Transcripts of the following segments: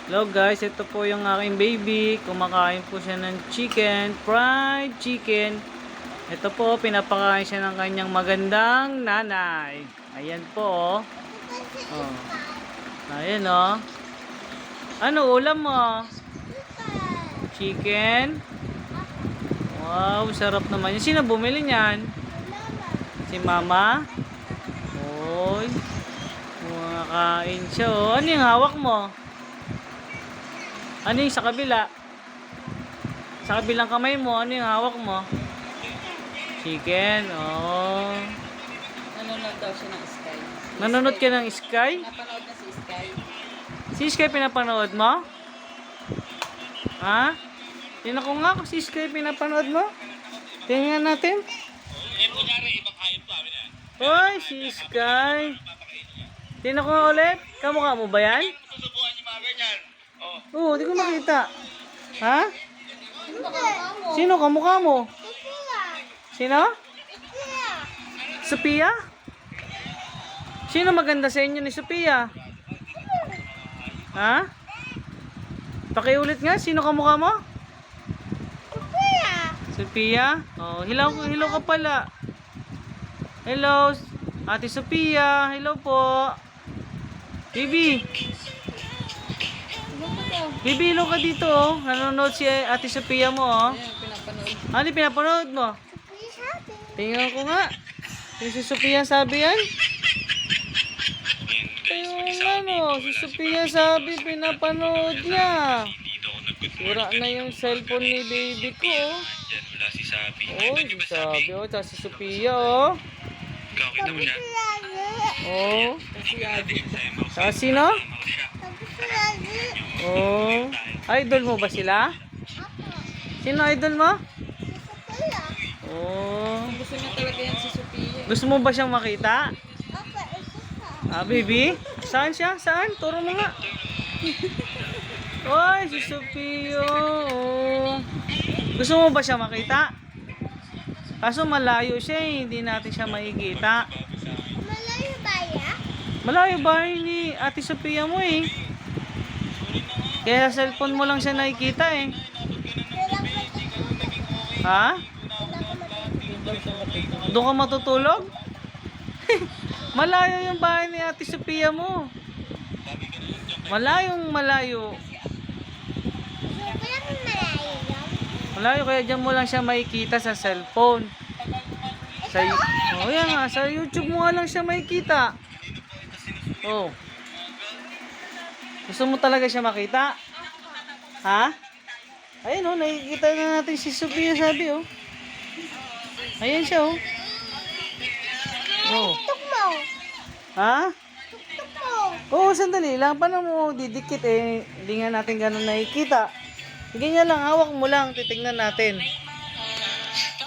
Hello guys, ito po yung aking baby. Kumakain po siya ng chicken, fried chicken. Ito po, pinapakain siya ng kanyang magandang nanay. Ayan po, oh. Oh. Ayan, oh. Ano ulam mo? Chicken? Wow, sarap naman yun. Sino bumili niyan? Si mama? Oy, kumakain siya, oh. Ano yung hawak mo? Ano yung sa kabila? Sa kabilang kamay mo, ano yung hawak mo? Chicken, oh. Nanonood daw siya ng Sky. Nanonood ka ng Sky? Napanood na si Sky. Si Sky pinapanood mo? Ha? Tingnan ko nga kung si Sky pinapanood mo. Tingnan natin. Hoy, si Sky. Tingnan ko nga ulit. Kamukha mo ba yan? Susubukan niyo mga ganyan. Oh. Oo, di ko makita. Ha? Sino kamukha mo? Sino? Sophia? Sino maganda sa inyo ni Sophia? Ha? Pakiulit nga, sino kamukha mo? Sophia? Oh, hilaw ka pala. Hello, Ate Sophia. Hello po. Bibi. Bibi, hello ka dito, oh. Nanonood si Ate Sophia mo, oh. Ayan, pinapanood. Ano pinapanood mo? Tingnan ko nga. Yung si Sophia sabi yan? Ayun ano, si Sophia sabi pinapanood niya. Sira na yung cellphone ni baby ko, oh. Diyan wala si Sabi. Oh, si Sabi, oh. Tsaka si Sophia, oh. Ikaw, kita mo siya? Oh. Kasi Adi. Tsaka sino? Oh. Idol mo ba sila? Sino idol mo? Oh. Gusto niya talaga yan si Sophia. Gusto mo ba siyang makita? Ah, baby? Saan siya? Saan? Turo mo nga. Oy, si Sophia. Oh. Gusto mo ba siya makita? Kaso malayo siya eh. Hindi natin siya makikita. Malayo ba ni Ate Sophia mo eh? Kaya sa cellphone mo lang siya nakikita eh. Ha? Doon ka matutulog? Malayo yung bahay ni Ate Sophia mo. Malayong malayo. Malayo kaya dyan mo lang siya makikita sa cellphone. Oh yan nga, sa YouTube mo nga lang siya makikita. Oh. Gusto mo talaga siya makita? Ha? Ayun oh, nakikita na natin si Sophia sabi oh. Ayan siya oh. Oh. Ha? Oo, sandali lang. Paano mo didikit eh? Hindi nga natin ganun nakikita. Ganyan lang, hawak mo lang. Titignan natin.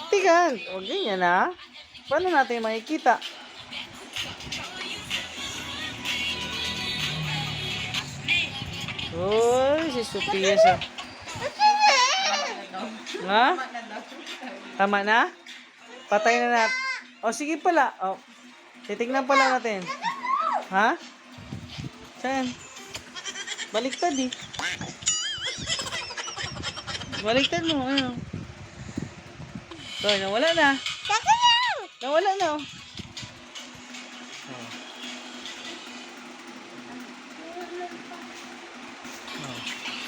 Tigan. O, ganyan ha. Paano natin makikita? Uy, si Sophia sa... Ha? Tama na? Patay na natin. O, sige pala. O, titignan pala natin. Ha? Saan? Baliktad eh. Baliktad mo. Ano? So, nawala na. Nawala na. Oh.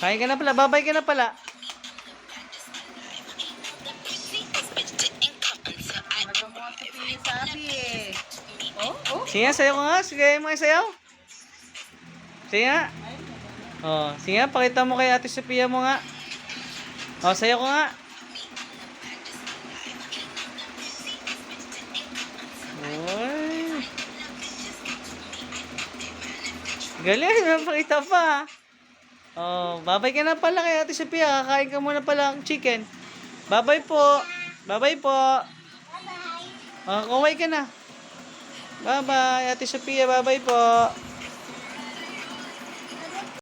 Kain ka na pala. Babay ka na pala. Sige nga, sayaw ko nga. Sige mo sayaw. Sige nga. Oh, sige nga, pakita mo kay Ate Sophia mo nga. Oh, sayaw ko nga. Oy. Galing, napakita pa. Oh, babay ka na pala kay Ate Sophia. Kakain ka muna pala ng chicken. Babay po. Babay po. Oh, kuway ka na. Bye-bye, Ate Sophia. Bye-bye po.